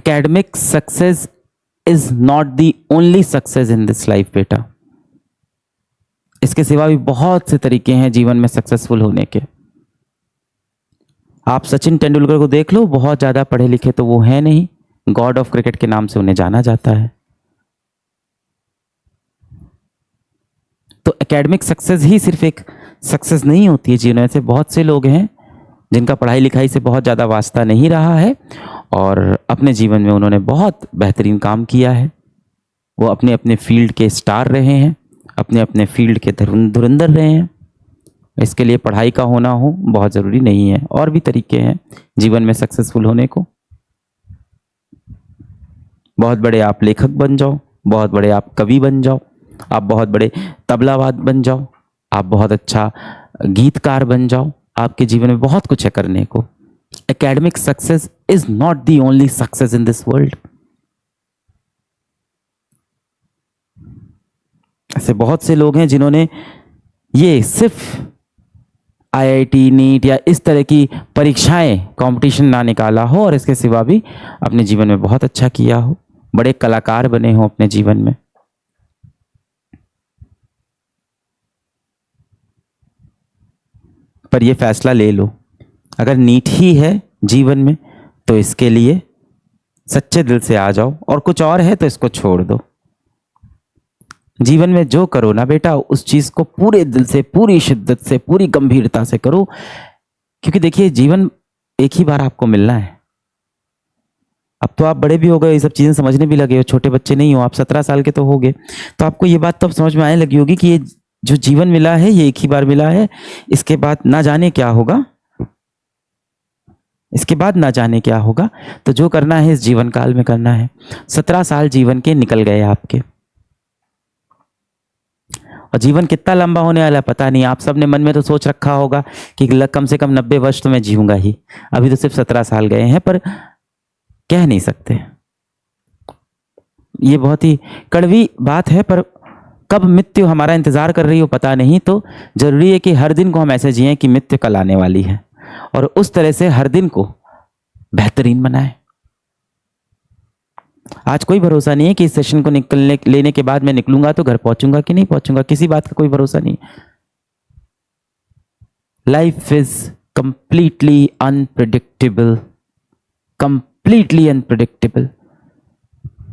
Academic success is not the only success in this life बेटा। इसके सिवा भी बहुत से तरीके हैं जीवन में सक्सेसफुल होने के। आप सचिन तेंदुलकर को देख लो, बहुत ज़्यादा पढ़े लिखे तो वो है नहीं, गॉड ऑफ क्रिकेट के नाम से उन्हें जाना जाता है। तो एकेडमिक सक्सेस ही सिर्फ एक सक्सेस नहीं होती है जीवन में। से बहुत से लोग हैं जिनका पढ़ाई लिखाई से बहुत ज़्यादा वास्ता नहीं रहा है और अपने जीवन में उन्होंने बहुत बेहतरीन काम किया है। वो अपने अपने फील्ड के स्टार रहे हैं, अपने अपने फील्ड के धुरंधर रहे हैं। इसके लिए पढ़ाई का होना हो बहुत ज़रूरी नहीं है, और भी तरीके हैं जीवन में सक्सेसफुल होने को। बहुत बड़े आप लेखक बन जाओ, बहुत बड़े आप कवि बन जाओ, आप बहुत बड़े तबलावाद बन जाओ, आप बहुत अच्छा गीतकार बन जाओ, आपके जीवन में बहुत कुछ है करने को। Academic success is not the only success in this world. ऐसे बहुत से लोग हैं जिन्होंने ये सिर्फ आईआईटी, नीट या इस तरह की परीक्षाएं, कंपटीशन ना निकाला हो और इसके सिवा भी अपने जीवन में बहुत अच्छा किया हो, बड़े कलाकार बने हो अपने जीवन में। पर ये फैसला ले लो, अगर नीट ही है जीवन में तो इसके लिए सच्चे दिल से आ जाओ, और कुछ और है तो इसको छोड़ दो। जीवन में जो करो ना बेटा, उस चीज को पूरे दिल से, पूरी शिद्दत से, पूरी गंभीरता से करो, क्योंकि देखिए जीवन एक ही बार आपको मिलना है। अब तो आप बड़े भी हो गए, ये सब चीजें समझने भी लगे हो, छोटे बच्चे नहीं हो आप, 17 साल के तो हो गए, तो आपको ये बात तो अब समझ में आने लगी होगी कि ये जो जीवन मिला है ये एक ही बार मिला है, इसके बाद ना जाने क्या होगा, इसके बाद ना जाने क्या होगा। तो जो करना है इस जीवन काल में करना है। 17 साल जीवन के निकल गए आपके, और जीवन कितना लंबा होने वाला है पता नहीं। आप सबने मन में तो सोच रखा होगा कि कम से कम 90 वर्ष तो मैं जीऊंगा ही। अभी तो सिर्फ 17 साल गए हैं, पर कह नहीं सकते। ये बहुत ही कड़वी बात है, पर कब मृत्यु हमारा इंतजार कर रही हो पता नहीं। तो जरूरी है कि हर दिन को हम ऐसे जिएं कि मृत्यु कल आने वाली है, और उस तरह से हर दिन को बेहतरीन बनाएं। आज कोई भरोसा नहीं है कि इस सेशन को लेने के बाद मैं निकलूंगा तो घर पहुंचूंगा कि नहीं पहुंचूंगा, किसी बात का कोई भरोसा नहीं। Life is completely unpredictable, completely unpredictable.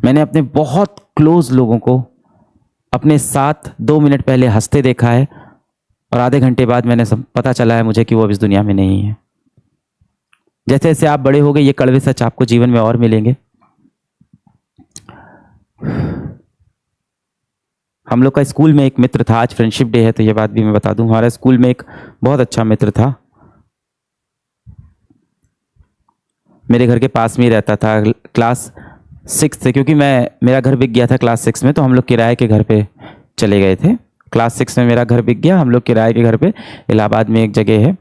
मैंने अपने बहुत क्लोज लोगों को अपने साथ 2 मिनट पहले हंसते देखा है, और आधे घंटे बाद मैंने पता चला है मुझे कि वो अब इस दुनिया में नहीं है। जैसे जैसे आप बड़े हो गए, ये कड़वे सच आपको जीवन में और मिलेंगे। हम लोग का स्कूल में एक मित्र था, आज फ्रेंडशिप डे है तो ये बात भी मैं बता दूं। हमारे स्कूल में एक बहुत अच्छा मित्र था, मेरे घर के पास में ही रहता था। क्लास 6 से, क्योंकि मेरा घर बिक गया था क्लास 6 में, तो हम लोग किराए के घर पे चले गए थे। क्लास 6 में मेरा घर बिक गया, हम लोग किराए के घर पे, इलाहाबाद में एक जगह है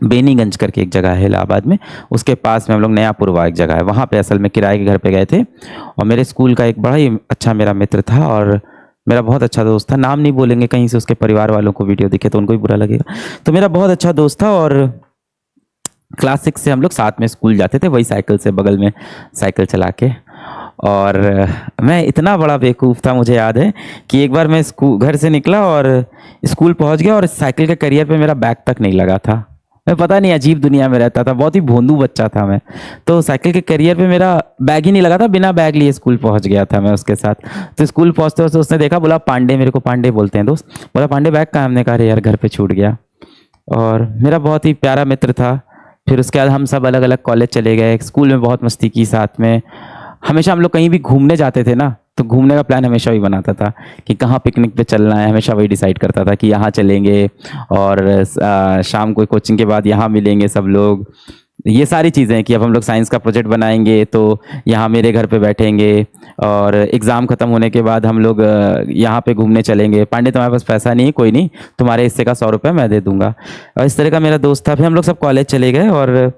बेनीगंज करके एक जगह है इलाहाबाद में, उसके पास में हम लोग नया पुरवा एक जगह है, वहाँ पे असल में किराए के घर पे गए थे। और मेरे स्कूल का एक बड़ा ही अच्छा मेरा मित्र था और मेरा बहुत अच्छा दोस्त था। नाम नहीं बोलेंगे, कहीं से उसके परिवार वालों को वीडियो दिखे तो उनको भी बुरा लगेगा। तो मेरा बहुत अच्छा दोस्त था, और क्लास 6 से हम लोग साथ में स्कूल जाते थे, वही साइकिल से, बगल में साइकिल चला के। और मैं इतना बड़ा बेवकूफ़ था, मुझे याद है कि एक बार मैं घर से निकला और स्कूल पहुंच गया, और साइकिल के करियर पे मेरा बैग तक नहीं लगा था। मैं पता नहीं अजीब दुनिया में रहता था, बहुत ही भोंदू बच्चा था मैं। तो साइकिल के करियर पे मेरा बैग ही नहीं लगा था, बिना बैग लिए स्कूल पहुंच गया था मैं उसके साथ। तो स्कूल पहुंचते वक्त उसने देखा, बोला पांडे, मेरे को पांडे बोलते हैं दोस्त, बोला पांडे बैग कहाँ? हमने कहा अरे यार घर पे छूट गया। और मेरा बहुत ही प्यारा मित्र था। फिर उसके बाद हम सब अलग अलग कॉलेज चले गए, स्कूल में बहुत मस्ती की साथ में। हमेशा हम लोग कहीं भी घूमने जाते थे ना, तो घूमने का प्लान हमेशा वही बनाता था कि कहाँ पिकनिक पे चलना है, हमेशा वही डिसाइड करता था कि यहाँ चलेंगे, और शाम को कोचिंग के बाद यहाँ मिलेंगे सब लोग। ये सारी चीज़ें कि अब हम लोग साइंस का प्रोजेक्ट बनाएंगे तो यहाँ मेरे घर पे बैठेंगे, और एग्ज़ाम ख़त्म होने के बाद हम लोग यहाँ पे घूमने चलेंगे। पांडे तुम्हारे पास पैसा नहीं है, कोई नहीं, तुम्हारे हिस्से का 100 रुपये मैं दे दूँगा। और इस तरह का मेरा दोस्त था। फिर हम लोग सब कॉलेज चले गए, और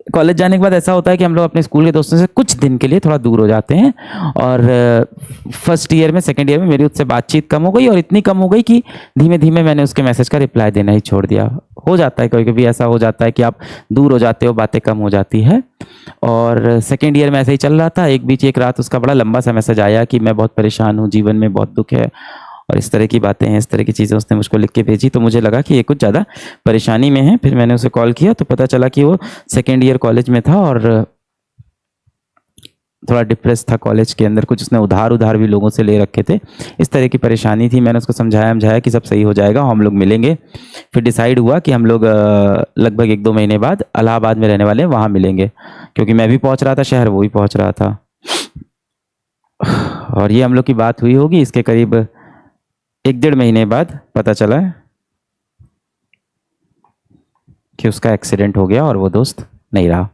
कॉलेज जाने के बाद ऐसा होता है कि हम लोग अपने स्कूल के दोस्तों से कुछ दिन के लिए थोड़ा दूर हो जाते हैं, और फर्स्ट ईयर में सेकेंड ईयर में मेरी उससे बातचीत कम हो गई, और इतनी कम हो गई कि धीमे धीमे मैंने उसके मैसेज का रिप्लाई देना ही छोड़ दिया। हो जाता है कभी कभी ऐसा हो जाता है कि आप दूर हो जाते हो, बातें कम हो जाती है। और सेकेंड ईयर में ऐसे ही चल रहा था, एक बीच एक रात उसका बड़ा लंबा सा मैसेज आया कि मैं बहुत परेशान हूँ, जीवन में बहुत दुख है और इस तरह की बातें हैं, इस तरह की चीज़ें उसने मुझको लिख के भेजी। तो मुझे लगा कि ये कुछ ज़्यादा परेशानी में है। फिर मैंने उसे कॉल किया तो पता चला कि वो सेकेंड ईयर कॉलेज में था और थोड़ा डिप्रेस था कॉलेज के अंदर, कुछ उसने उधार भी लोगों से ले रखे थे, इस तरह की परेशानी थी। मैंने उसको समझाया कि सब सही हो जाएगा, हम लोग मिलेंगे। फिर डिसाइड हुआ कि हम लोग लगभग 1-2 महीने बाद इलाहाबाद में रहने वाले हैं, वहाँ मिलेंगे, क्योंकि मैं भी पहुँच रहा था शहर, वो भी पहुँच रहा था। और ये हम लोग की बात हुई होगी इसके करीब 1-1.5 महीने बाद पता चला कि उसका एक्सीडेंट हो गया और वो दोस्त नहीं रहा।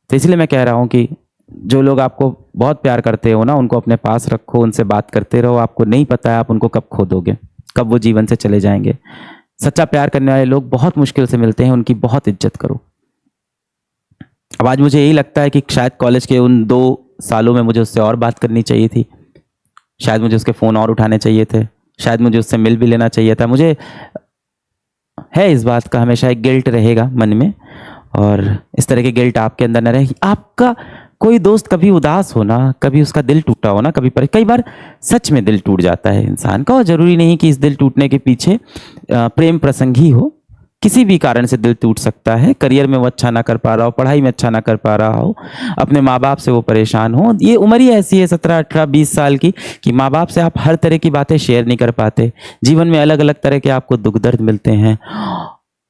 तो इसलिए मैं कह रहा हूँ कि जो लोग आपको बहुत प्यार करते हो ना, उनको अपने पास रखो, उनसे बात करते रहो। आपको नहीं पता है आप उनको कब खो दोगे, कब वो जीवन से चले जाएंगे। सच्चा प्यार करने वाले लोग बहुत मुश्किल से मिलते हैं, उनकी बहुत इज्जत करो। अब आज मुझे यही लगता है कि शायद कॉलेज के उन 2 सालों में मुझे उससे और बात करनी चाहिए थी, शायद मुझे उसके फ़ोन और उठाने चाहिए थे, शायद मुझे उससे मिल भी लेना चाहिए था। मुझे है इस बात का हमेशा एक गिल्ट रहेगा मन में, और इस तरह के गिल्ट आपके अंदर न रहे। आपका कोई दोस्त कभी उदास हो ना, कभी उसका दिल टूटा हो ना, कई बार सच में दिल टूट जाता है इंसान का, और ज़रूरी नहीं कि इस दिल टूटने के पीछे प्रेम प्रसंग ही हो। किसी भी कारण से दिल टूट सकता है, करियर में वो अच्छा ना कर पा रहा हो, पढ़ाई में अच्छा ना कर पा रहा हो, अपने माँ बाप से वो परेशान हो। ये उम्र ही ऐसी है 17, 18, 20 साल की कि माँ बाप से आप हर तरह की बातें शेयर नहीं कर पाते। जीवन में अलग अलग तरह के आपको दुख दर्द मिलते हैं,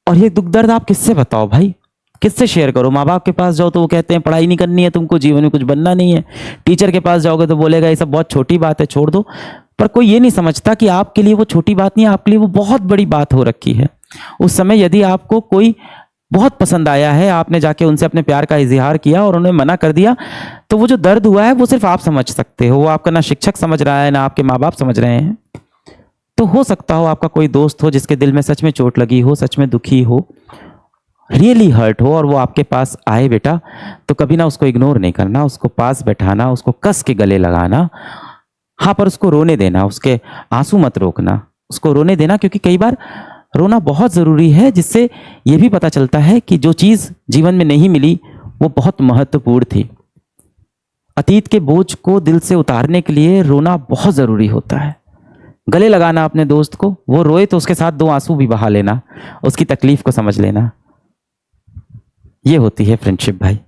और ये दुख दर्द आप किससे बताओ भाई, किससे शेयर करो? माँ बाप के पास जाओ तो वो कहते हैं पढ़ाई नहीं करनी है तुमको, जीवन में कुछ बनना नहीं है। टीचर के पास जाओगे तो बोलेगा ये सब बहुत छोटी बात है, छोड़ दो। पर कोई ये नहीं समझता कि आपके लिए वो छोटी बात नहीं है, आपके लिए वो बहुत बड़ी बात हो रखी है। उस समय यदि आपको कोई बहुत पसंद आया है, आपने जाके उनसे अपने प्यार का इजहार किया और उन्होंने मना कर दिया, तो वो जो दर्द हुआ है वो सिर्फ आप समझ सकते हो, वो आपका ना शिक्षक समझ रहा है, ना आपके माँ बाप समझ रहे हैं। तो हो सकता हो आपका कोई दोस्त हो जिसके दिल में सच में चोट लगी हो, सच में दुखी हो, रियली हर्ट हो, और वो आपके पास आए बेटा, तो कभी ना उसको इग्नोर नहीं करना, उसको पास बैठाना, उसको कस के गले लगाना। हाँ, पर उसको रोने देना, उसके आंसू मत रोकना, उसको रोने देना, क्योंकि कई बार रोना बहुत ज़रूरी है, जिससे ये भी पता चलता है कि जो चीज़ जीवन में नहीं मिली वो बहुत महत्वपूर्ण थी। अतीत के बोझ को दिल से उतारने के लिए रोना बहुत ज़रूरी होता है। गले लगाना अपने दोस्त को, वो रोए तो उसके साथ 2 आंसू भी बहा लेना, उसकी तकलीफ को समझ लेना। ये होती है फ्रेंडशिप भाई।